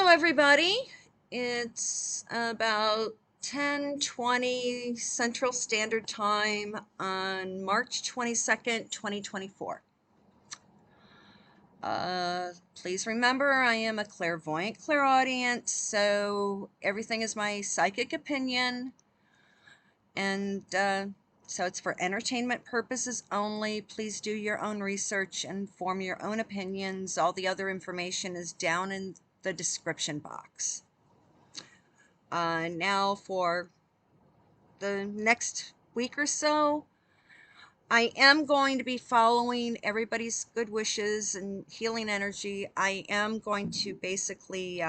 Hello everybody. It's about 10:20 Central Standard Time on March 22nd, 2024. Please remember I am a clairvoyant clairaudient, so everything is my psychic opinion, and so it's for entertainment purposes only. Please do your own research and form your own opinions. All the other information is down in the description box. Now for the next week or so, I am going to be following everybody's good wishes and healing energy. I am going to basically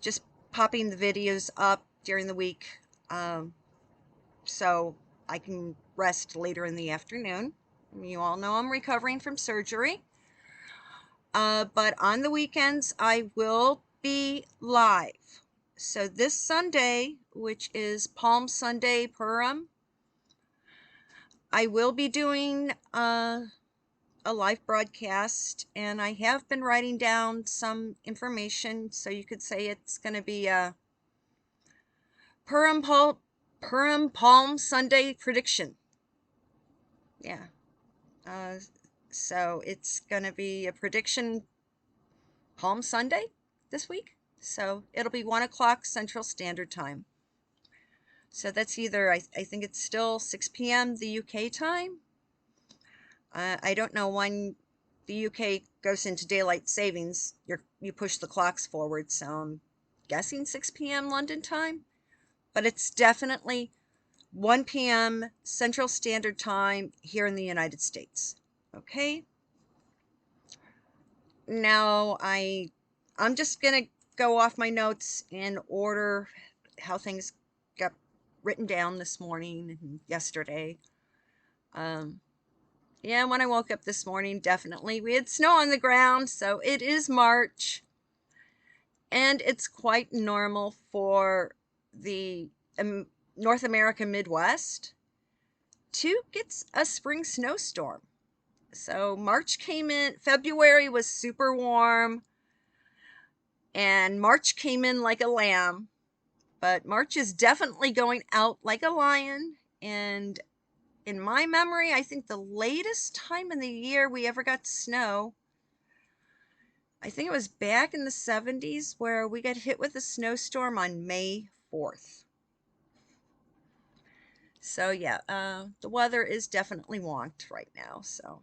just popping the videos up during the week so I can rest later in the afternoon. You all know I'm recovering from surgery. But on the weekends, I will be live. So this Sunday, which is Palm Sunday Purim, I will be doing a live broadcast, and I have been writing down some information, so you could say it's going to be a Purim Palm Sunday prediction. Yeah. So it's going to be a prediction Palm Sunday this week. So it'll be 1 o'clock Central Standard Time. So that's either, I think it's still 6 p.m. the UK time. I don't know when the UK goes into daylight savings. You push the clocks forward, so I'm guessing 6 p.m. London time. But it's definitely 1 p.m. Central Standard Time here in the United States. Okay? Now I'm just going to go off my notes in order how things got written down this morning and yesterday. Yeah, when I woke up this morning, definitely we had snow on the ground, so it is March, and it's quite normal for the North American Midwest to get a spring snowstorm. So March came in, February was super warm, and March came in like a lamb. But March is definitely going out like a lion, and in my memory, I think the latest time in the year we ever got snow, I think it was back in the 70s, where we got hit with a snowstorm on May 4th. So yeah, the weather is definitely wonked right now. So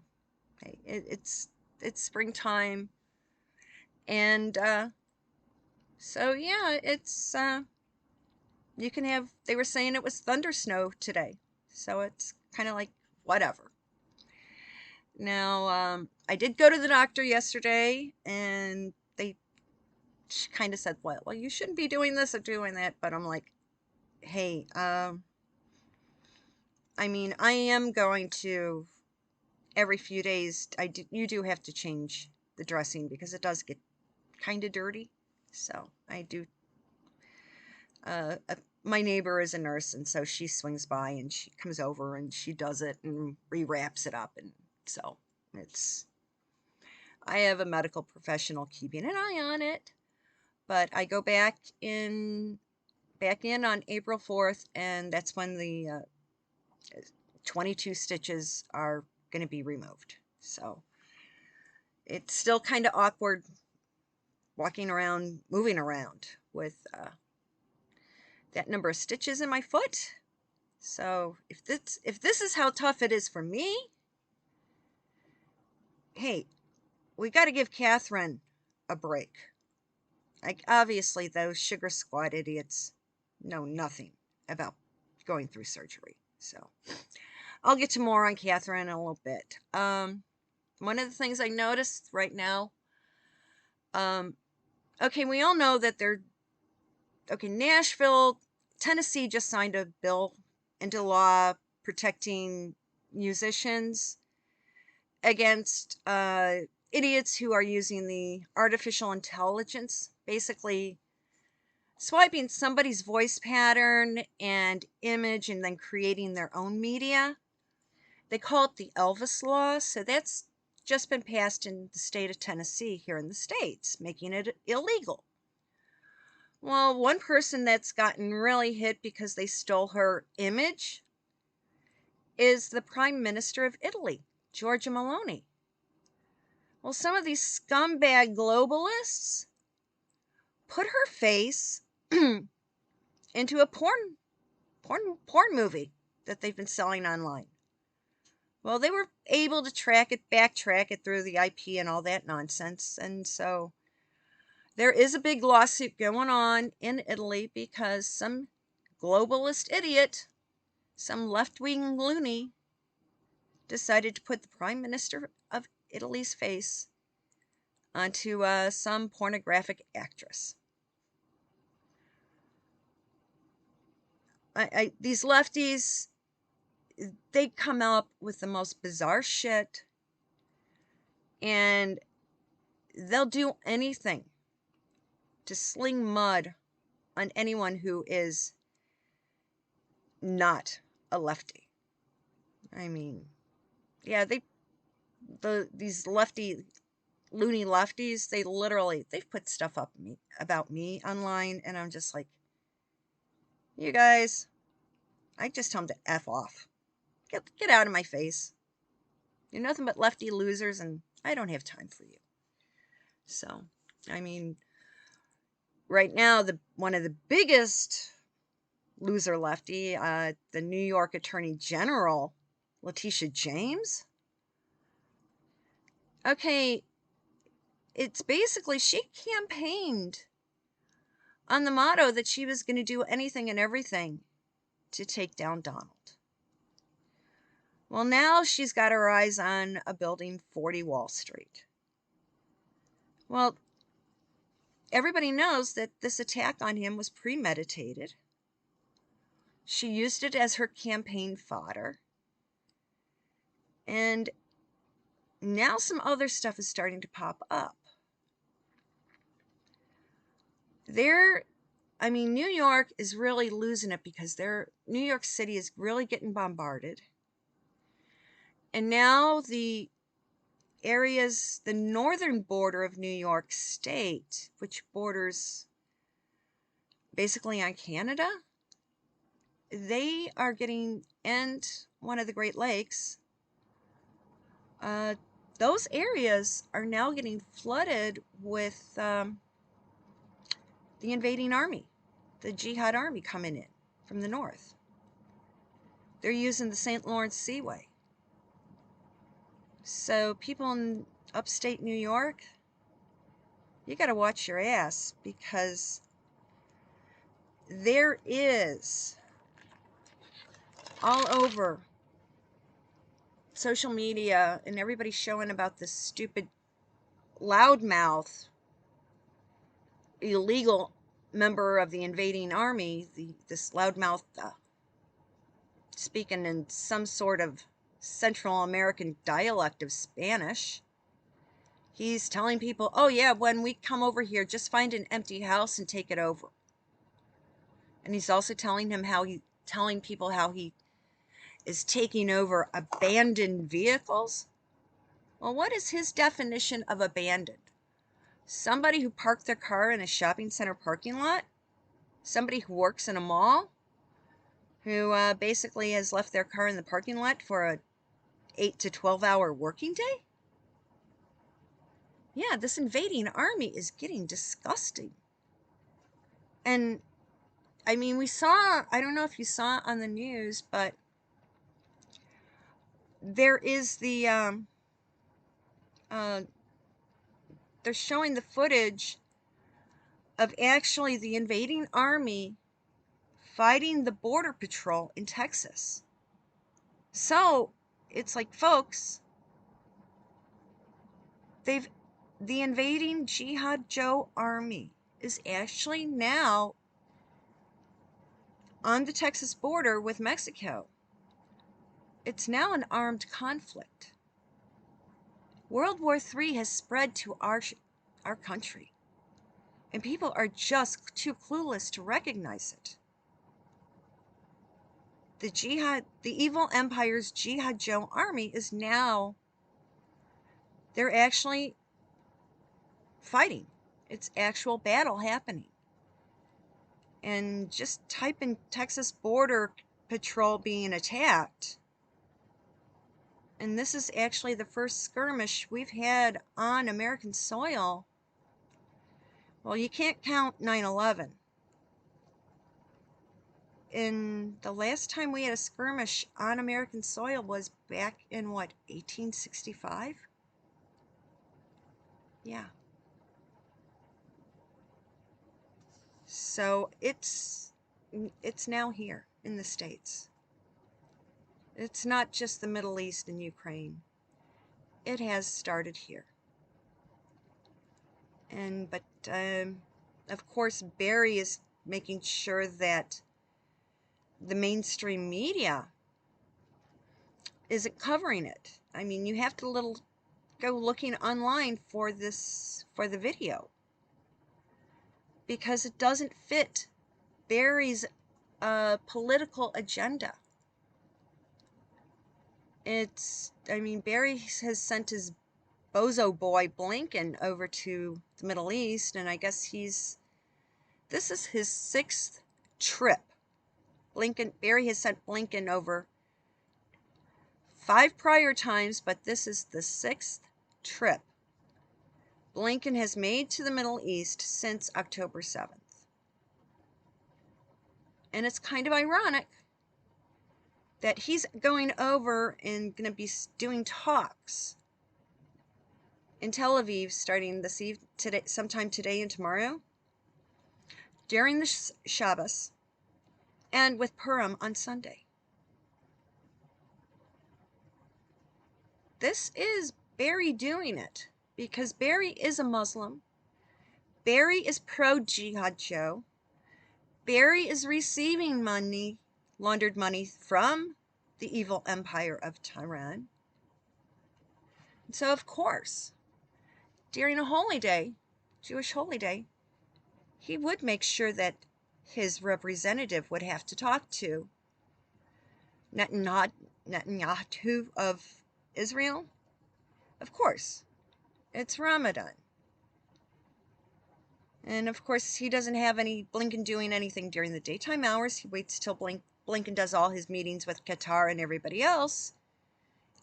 hey, it's springtime, and so yeah, it's you can have. They were saying it was thunder snow today, so it's kind of like whatever. Now, I did go to the doctor yesterday, and they kind of said, well, you shouldn't be doing this or doing that. But I'm like, hey, I mean, I am going to, every few days, you do have to change the dressing because it does get kind of dirty. So I do, my neighbor is a nurse, and so she swings by and she comes over and she does it and rewraps it up. And so I have a medical professional keeping an eye on it, but I go back in on April 4th, and that's when the 22 stitches are going to be removed. So it's still kind of awkward walking around, moving around with that number of stitches in my foot. So if this is how tough it is for me, hey, we got to give Catherine a break. Like, obviously those sugar squad idiots know nothing about going through surgery. So I'll get to more on Catherine in a little bit. One of the things I noticed right now, okay, we all know that Nashville, Tennessee just signed a bill into law protecting musicians against idiots who are using the artificial intelligence, basically swiping somebody's voice pattern and image and then creating their own media. They call it the Elvis law. So that's just been passed in the state of Tennessee here in the States, making it illegal. Well, one person that's gotten really hit because they stole her image is the Prime Minister of Italy, Giorgia Meloni. Well, some of these scumbag globalists put her face into a porn movie that they've been selling online. Well, they were able to backtrack it through the IP and all that nonsense. And so there is a big lawsuit going on in Italy because some globalist idiot, some left-wing loony, decided to put the Prime Minister of Italy's face onto some pornographic actress. These lefties, they come up with the most bizarre shit, and they'll do anything to sling mud on anyone who is not a lefty. I mean, yeah, these loony lefties, they've put stuff up about me online, and I'm just like, you guys, I just tell them to F off. Get out of my face. You're nothing but lefty losers, and I don't have time for you. So, I mean, right now, one of the biggest loser lefty, the New York Attorney General, Letitia James. Okay, it's basically, she campaigned on the motto that she was going to do anything and everything to take down Donald. Well, now she's got her eyes on a building 40 Wall Street. Well, everybody knows that this attack on him was premeditated. She used it as her campaign fodder. And now some other stuff is starting to pop up. New York is really losing it because New York City is really getting bombarded. And now the northern border of New York State, which borders basically on Canada, they are and one of the Great Lakes, those areas are now getting flooded with the invading army, the jihad army coming in from the north. They're using the St. Lawrence Seaway. So people in upstate New York, you got to watch your ass, because there is all over social media and everybody showing about this stupid loudmouth illegal member of the invading army, this loudmouth speaking in some sort of Central American dialect of Spanish. He's telling people, oh yeah, when we come over here, just find an empty house and take it over. And he's also telling people how he is taking over abandoned vehicles. Well, what is his definition of abandoned? Somebody who parked their car in a shopping center parking lot? Somebody who works in a mall? Who basically has left their car in the parking lot for a 8 to 12 hour working day? Yeah, this invading army is getting disgusting. And I mean, I don't know if you saw it on the news, but there is they're showing the footage of actually the invading army fighting the border patrol in Texas. So it's like, folks, the invading Jihad Joe army is actually now on the Texas border with Mexico. It's now an armed conflict. World War III has spread to our country, and people are just too clueless to recognize it. The evil empire's Jihad Joe army is now They're actually fighting. It's actual battle happening. And just type in Texas Border Patrol being attacked. And this is actually the first skirmish we've had on American soil. Well, you can't count 9/11. And the last time we had a skirmish on American soil was back in what, 1865? Yeah. So it's now here in the States. It's not just the Middle East and Ukraine. It has started here. But of course, Barry is making sure that the mainstream media isn't covering it. I mean, you have to go looking online for the video, because it doesn't fit Barry's political agenda. I mean, Barry has sent his bozo boy Blinken over to the Middle East, and I guess this is his 6th trip. Barry has sent Blinken over 5 prior times, but this is the 6th trip Blinken has made to the Middle East since October 7th. And it's kind of ironic that he's going over and going to be doing talks in Tel Aviv starting sometime today and tomorrow, during the Shabbos, and with Purim on Sunday. This is Barry doing it because Barry is a Muslim. Barry is pro-Jihad Joe. Barry is receiving money, laundered money from the evil empire of Tehran. So, of course, during a holy day, Jewish holy day, he would make sure that his representative would have to talk to Netanyahu of Israel. Of course, it's Ramadan. And of course, he doesn't have any Blinken doing anything during the daytime hours. He waits till Blinken does all his meetings with Qatar and everybody else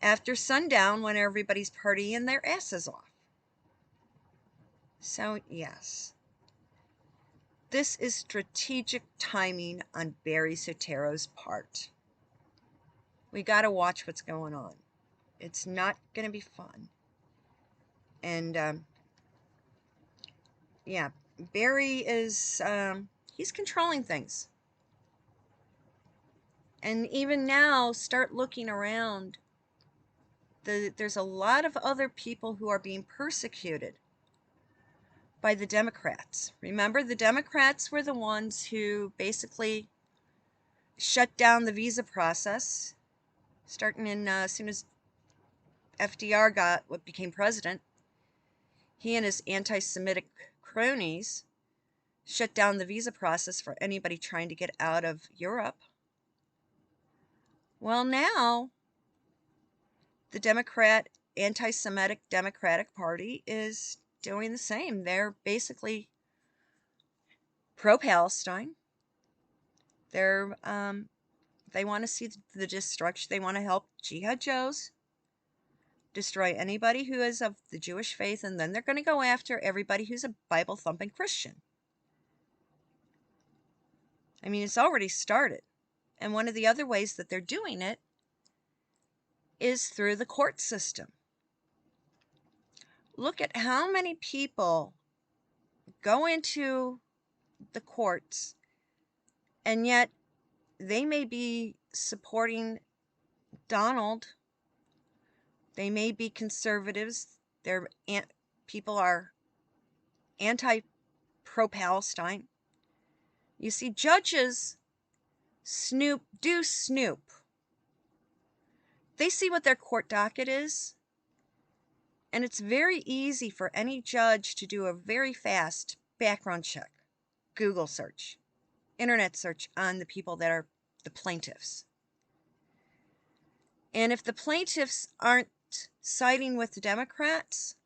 after sundown, when everybody's partying their asses off. So, yes, this is strategic timing on Barry Soetoro's part. We got to watch what's going on. It's not going to be fun. And, yeah, Barry is, he's controlling things. And even now, start looking around. There's a lot of other people who are being persecuted by the Democrats. Remember, the Democrats were the ones who basically shut down the visa process, starting in as soon as FDR became president. He and his anti-Semitic cronies shut down the visa process for anybody trying to get out of Europe. Well, now the anti-Semitic Democratic Party is doing the same. They're basically pro-Palestine. They want to see the destruction. They want to help Jihad Joes destroy anybody who is of the Jewish faith, and then they're going to go after everybody who's a Bible-thumping Christian. I mean, it's already started. And one of the other ways that they're doing it is through the court system. Look at how many people go into the courts, and yet they may be supporting Donald. They may be conservatives. People are pro-Palestine. You see, judges snoop. They see what their court docket is, and it's very easy for any judge to do a very fast background check, Google search, internet search on the people that are the plaintiffs. And if the plaintiffs aren't not siding with the Democrats,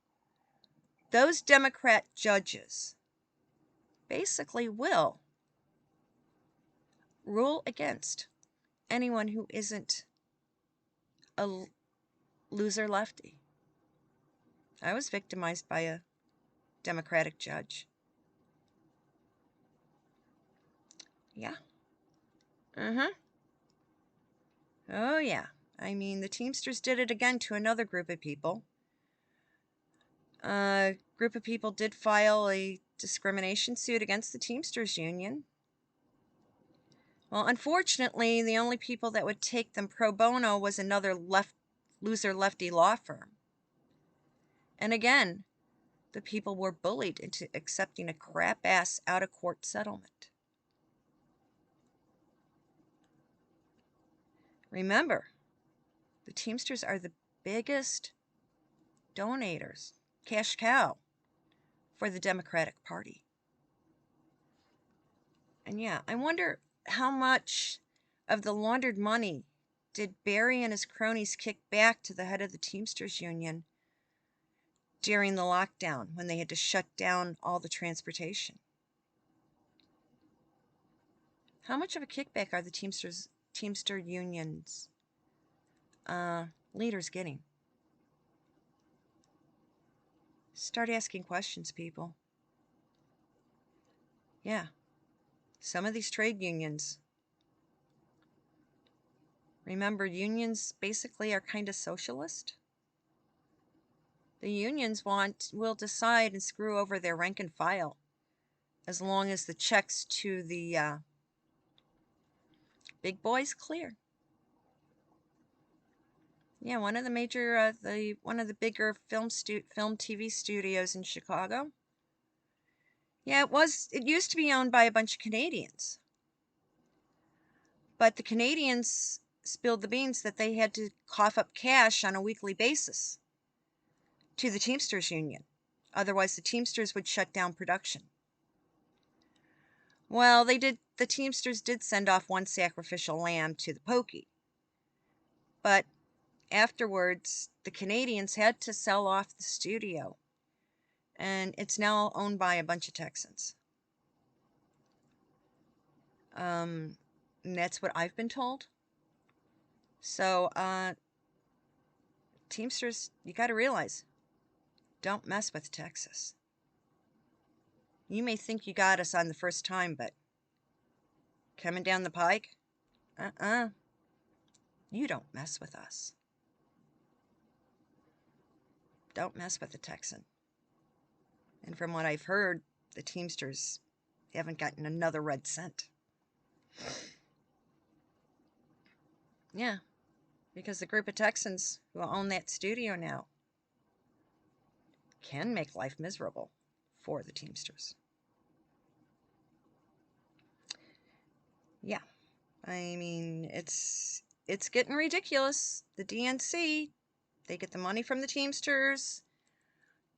those Democrat judges basically will rule against anyone who isn't a loser lefty. I was victimized by a Democratic judge. Yeah. Oh, yeah. I mean, the Teamsters did it again to another group of people. A group of people did file a discrimination suit against the Teamsters Union. Well, unfortunately, the only people that would take them pro bono was another loser lefty law firm. And again, the people were bullied into accepting a crap-ass out-of-court settlement. Remember, the Teamsters are the biggest donators, cash cow, for the Democratic Party. And yeah, I wonder how much of the laundered money did Barry and his cronies kick back to the head of the Teamsters Union during the lockdown when they had to shut down all the transportation? How much of a kickback are the Teamster Union's leaders getting? Start asking questions, people. Yeah, some of these trade unions. Remember, unions basically are kind of socialist. The unions will decide and screw over their rank and file as long as the checks to the big boys clear. Yeah, one of the major, one of the bigger film TV studios in Chicago. Yeah, it used to be owned by a bunch of Canadians. But the Canadians spilled the beans that they had to cough up cash on a weekly basis to the Teamsters Union. Otherwise, the Teamsters would shut down production. Well, the Teamsters did send off one sacrificial lamb to the pokey. But afterwards, the Canadians had to sell off the studio. And it's now owned by a bunch of Texans. And that's what I've been told. So, Teamsters, you got to realize, don't mess with Texas. You may think you got us on the first time, but coming down the pike, you don't mess with us. Don't mess with the Texan. And from what I've heard, the Teamsters haven't gotten another red cent. Yeah, because the group of Texans who own that studio now can make life miserable for the Teamsters. Yeah, I mean, it's getting ridiculous. The DNC, they get the money from the Teamsters,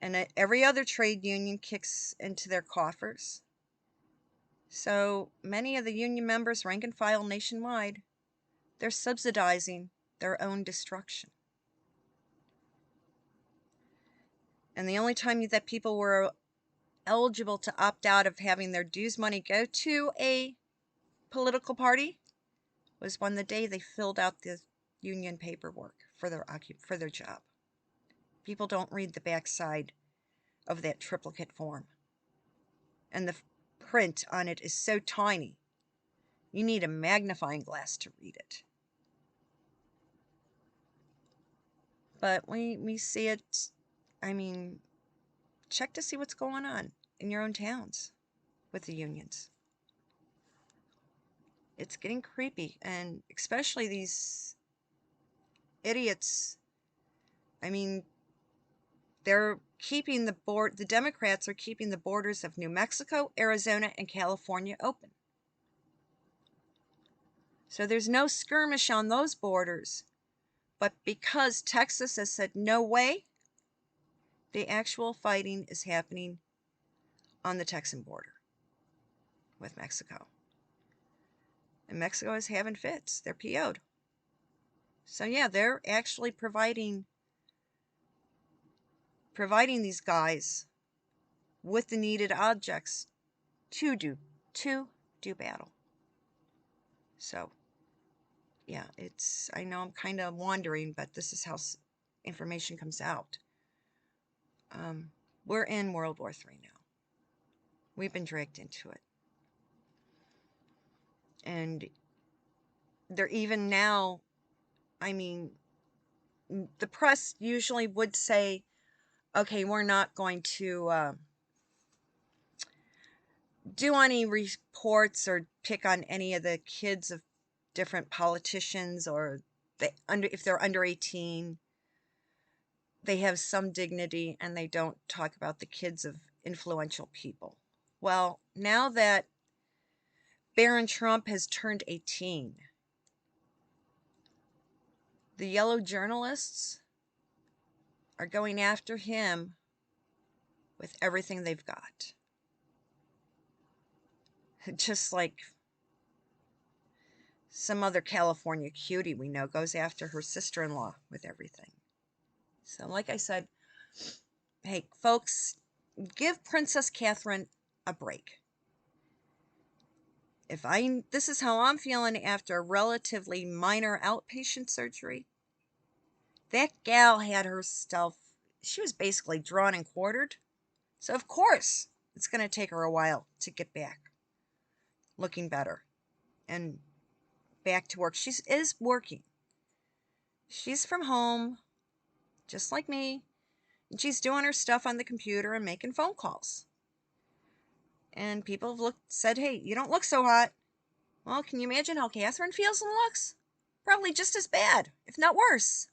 and every other trade union kicks into their coffers. So many of the union members, rank and file nationwide, they're subsidizing their own destruction. And the only time that people were eligible to opt out of having their dues money go to a political party was when the day they filled out the union paperwork for their job. People don't read the backside of that triplicate form. And the print on it is so tiny, you need a magnifying glass to read it. But we see it, I mean, check to see what's going on in your own towns with the unions. It's getting creepy, and especially these idiots. I mean, they're keeping the Democrats are keeping the borders of New Mexico, Arizona, and California open. So there's no skirmish on those borders. But because Texas has said no way, the actual fighting is happening on the Texan border with Mexico. And Mexico is having fits. They're PO'd. So yeah, they're actually providing providing these guys with the needed objects to do battle. So, yeah, I know I'm kind of wandering, but this is how information comes out. We're in World War III now. We've been dragged into it. And they're even now, I mean, the press usually would say, okay, we're not going to do any reports or pick on any of the kids of different politicians, or if they're under 18, they have some dignity and they don't talk about the kids of influential people. Well, now that Barron Trump has turned 18, the yellow journalists are going after him with everything they've got. Just like some other California cutie we know goes after her sister-in-law with everything. So like I said, hey, folks, give Princess Catherine a break. This is how I'm feeling after a relatively minor outpatient surgery. That gal had her stuff, she was basically drawn and quartered. So of course, it's going to take her a while to get back looking better and back to work. She is working. She's from home, just like me, and she's doing her stuff on the computer and making phone calls. And people have said, hey, you don't look so hot. Well, can you imagine how Catherine feels and looks? Probably just as bad, if not worse.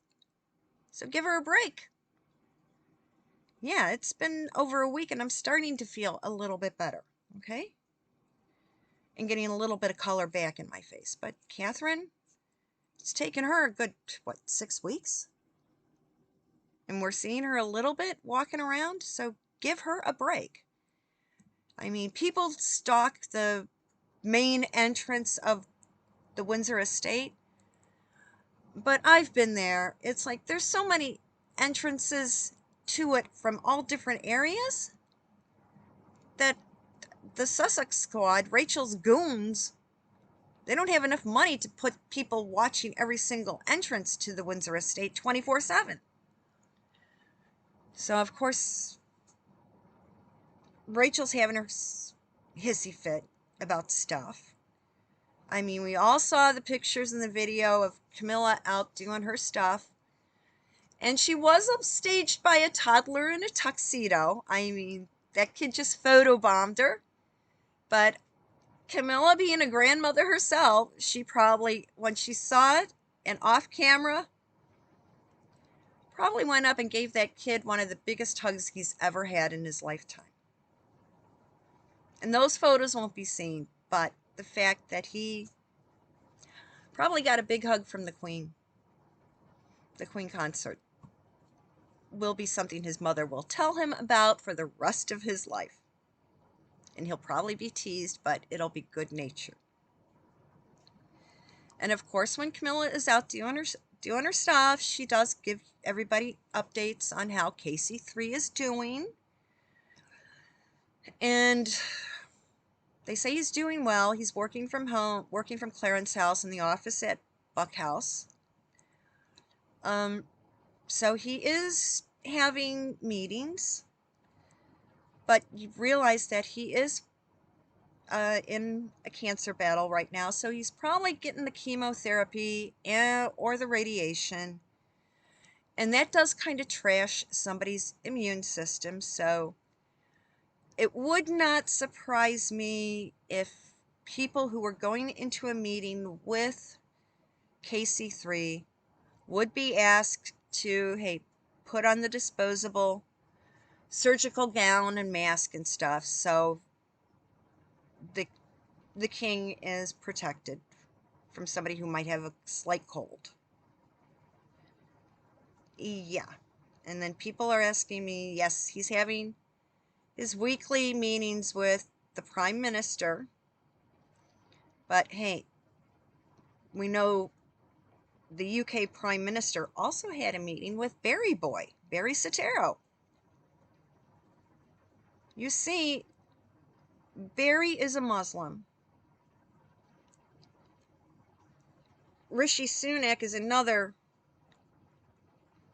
So give her a break. Yeah, it's been over a week and I'm starting to feel a little bit better, okay? And getting a little bit of color back in my face. But Catherine, it's taken her a good, 6 weeks? And we're seeing her a little bit walking around, so give her a break. I mean, people stalk the main entrance of the Windsor estate, but I've been there. It's like there's so many entrances to it from all different areas that the Sussex squad, Rachel's goons, they don't have enough money to put people watching every single entrance to the Windsor estate 24/7. So, of course, Rachel's having her hissy fit about stuff. I mean, we all saw the pictures and the video of Camilla out doing her stuff. And she was upstaged by a toddler in a tuxedo. I mean, that kid just photobombed her. But Camilla, being a grandmother herself, she probably, when she saw it and off camera, probably went up and gave that kid one of the biggest hugs he's ever had in his lifetime. And those photos won't be seen, but the fact that he probably got a big hug from the Queen consort, will be something his mother will tell him about for the rest of his life. And he'll probably be teased, but it'll be good natured. And of course, when Camilla is out doing her stuff, she does give everybody updates on how KC3 is doing. And they say he's doing well. He's working from home, working from Clarence's house in the office at Buck House. So he is having meetings, but you realize that he is in a cancer battle right now, so he's probably getting the chemotherapy or the radiation, and that does kind of trash somebody's immune system. So it would not surprise me if people who were going into a meeting with KC3 would be asked to, hey, put on the disposable surgical gown and mask and stuff, so the king is protected from somebody who might have a slight cold. Yeah. And then people are asking me, yes, he's having his weekly meetings with the Prime Minister. But hey, we know the UK Prime Minister also had a meeting with Barry Boy, Barry Soetoro. You see, Barry is a Muslim. Rishi Sunak is another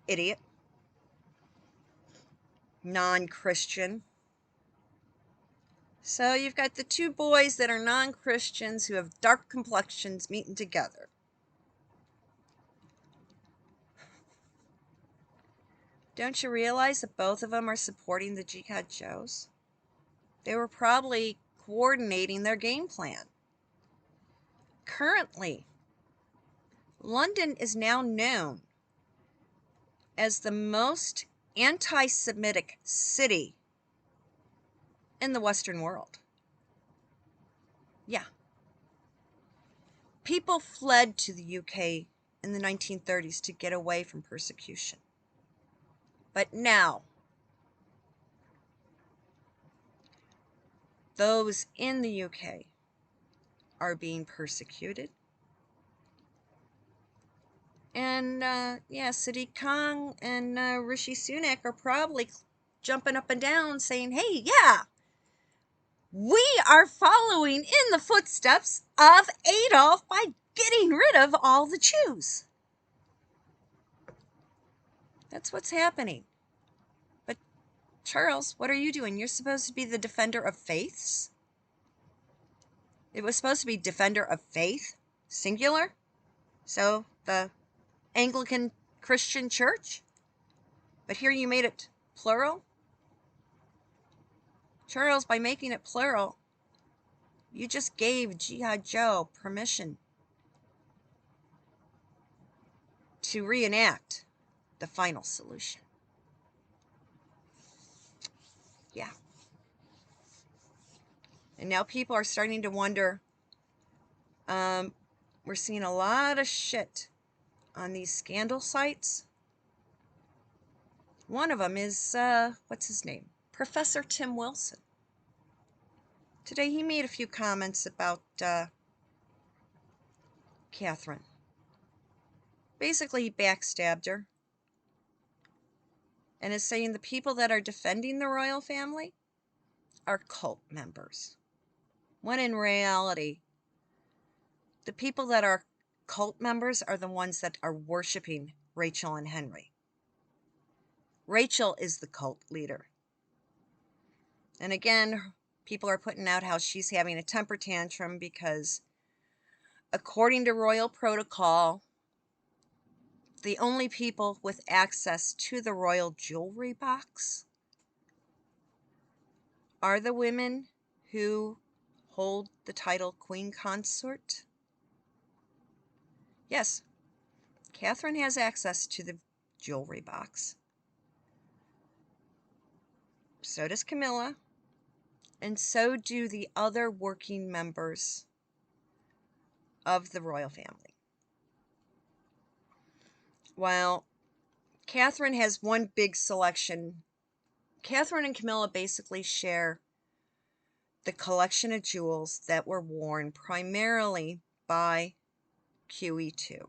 idiot, non-Christian. So you've got the two boys that are non-Christians who have dark complexions meeting together. Don't you realize that both of them are supporting the Jihad Joes? They were probably coordinating their game plan. Currently, London is now known as the most anti-Semitic city in the Western world. Yeah. People fled to the UK in the 1930s to get away from persecution. But now, those in the UK are being persecuted. And yeah, Sadiq Khan and Rishi Sunak are probably jumping up and down saying, hey, yeah, we are following in the footsteps of Adolf by getting rid of all the Jews. That's what's happening. But Charles, what are you doing? You're supposed to be the defender of faiths? It was supposed to be defender of faith, singular. So the Anglican Christian Church. But here you made it plural. Charles, by making it plural, you just gave Jihad Joe permission to reenact the final solution. Yeah. And now people are starting to wonder, we're seeing a lot of shit on these scandal sites. One of them is, what's his name? Professor Tim Wilson. Today he made a few comments about Catherine. Basically, he backstabbed her and is saying the people that are defending the royal family are cult members. When in reality, the people that are cult members are the ones that are worshiping Rachel and Henry. Rachel is the cult leader. And again, people are putting out how she's having a temper tantrum because, according to royal protocol, the only people with access to the royal jewelry box are the women who hold the title Queen Consort. Yes, Catherine has access to the jewelry box. So does Camilla. And so do the other working members of the royal family. While Catherine has one big selection, Catherine and Camilla basically share the collection of jewels that were worn primarily by QE2.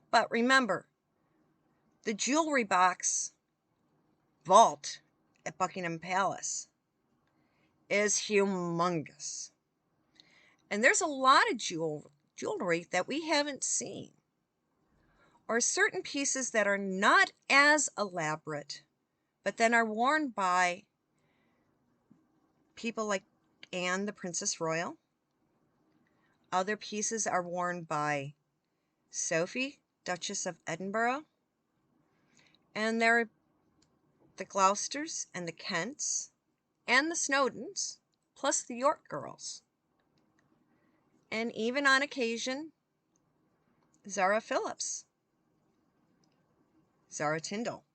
But remember, the jewelry box vault at Buckingham Palace is humongous. And there's a lot of jewelry that we haven't seen, or certain pieces that are not as elaborate, but then are worn by people like Anne, the Princess Royal. Other pieces are worn by Sophie, Duchess of Edinburgh. And there are the Gloucesters and the Kents and the Snowdens, plus the York girls. And even on occasion, Zara Phillips, Zara Tyndall.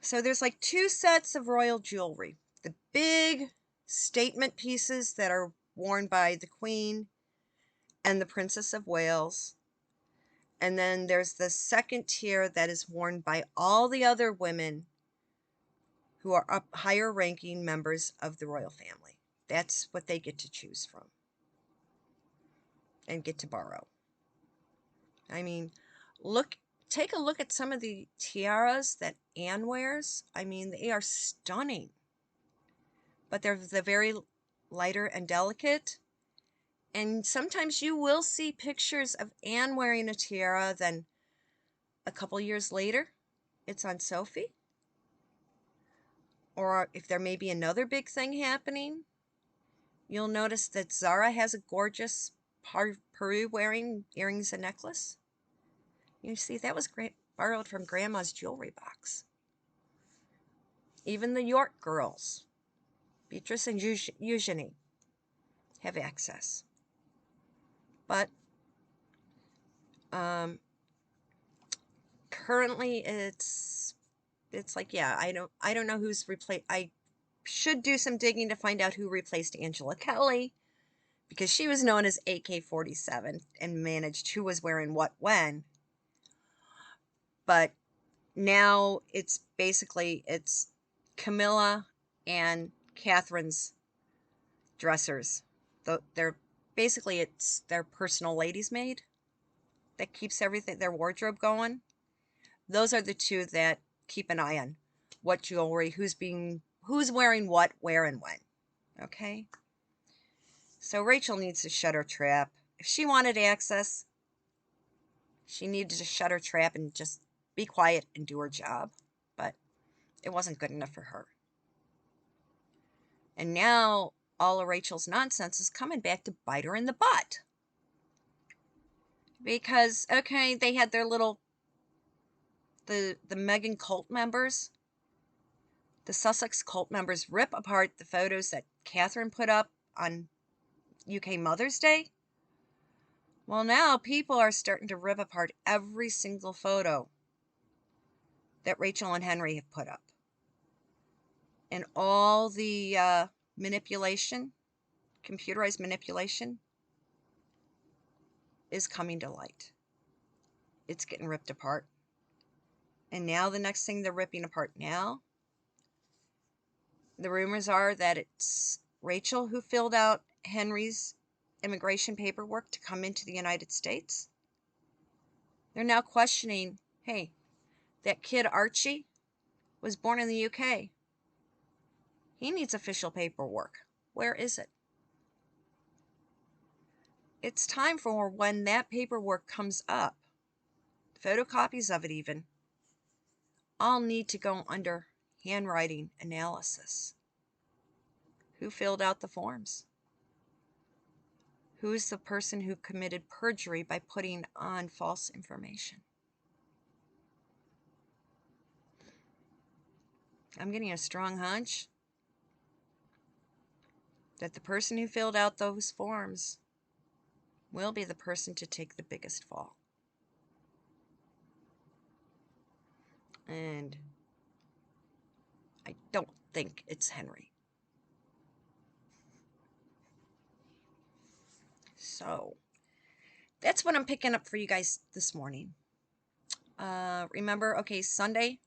So there's like two sets of royal jewelry. The big statement pieces that are worn by the Queen and the Princess of Wales. And then there's the second tier that is worn by all the other women who are up higher ranking members of the royal family. That's what they get to choose from and get to borrow. I mean, look take a look at some of the tiaras that Anne wears. I mean, they are stunning, but they're very lighter and delicate. And sometimes you will see pictures of Anne wearing a tiara, then a couple years later, it's on Sophie. Or if there may be another big thing happening, you'll notice that Zara has a gorgeous Peru wearing earrings and necklace. You see, that was borrowed from Grandma's jewelry box. Even the York girls, Beatrice and Eugenie, have access. But currently it's like, yeah, I don't know who's replaced. I should do some digging to find out who replaced Angela Kelly, because she was known as AK-47 and managed who was wearing what when. But now it's basically Camilla and Catherine's dressers. They're basically, it's their personal ladies' maid that keeps everything, their wardrobe going. Those are the two that keep an eye on what jewelry, who's wearing what, where, and when. Okay? So Rachel needs to shut her trap. If she wanted access, she needed to shut her trap and just be quiet and do her job. But it wasn't good enough for her. And now all of Rachel's nonsense is coming back to bite her in the butt. Because, okay, they had their little, the Meghan cult members, the Sussex cult members, rip apart the photos that Catherine put up on UK Mother's Day. Well, now people are starting to rip apart every single photo that Rachel and Henry have put up. And all the manipulation, computerized manipulation, is coming to light. It's getting ripped apart. And now the next thing they're ripping apart now, the rumors are that it's Rachel who filled out Henry's immigration paperwork to come into the United States. They're now questioning, hey, that kid Archie was born in the UK. He needs official paperwork. Where is it? It's time for when that paperwork comes up, photocopies of it even, all need to go under handwriting analysis. Who filled out the forms? Who is the person who committed perjury by putting on false information? I'm getting a strong hunch that the person who filled out those forms will be the person to take the biggest fall. And I don't think it's Henry. So that's what I'm picking up for you guys this morning. Remember, okay, Sunday,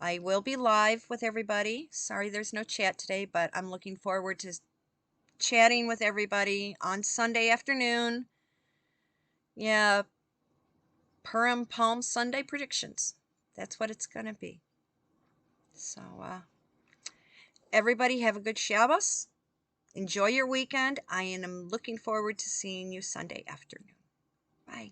I will be live with everybody. Sorry there's no chat today, but I'm looking forward to chatting with everybody on Sunday afternoon. Yeah, Purim Palm Sunday predictions. That's what it's going to be. So, everybody have a good Shabbos. Enjoy your weekend. I am looking forward to seeing you Sunday afternoon. Bye.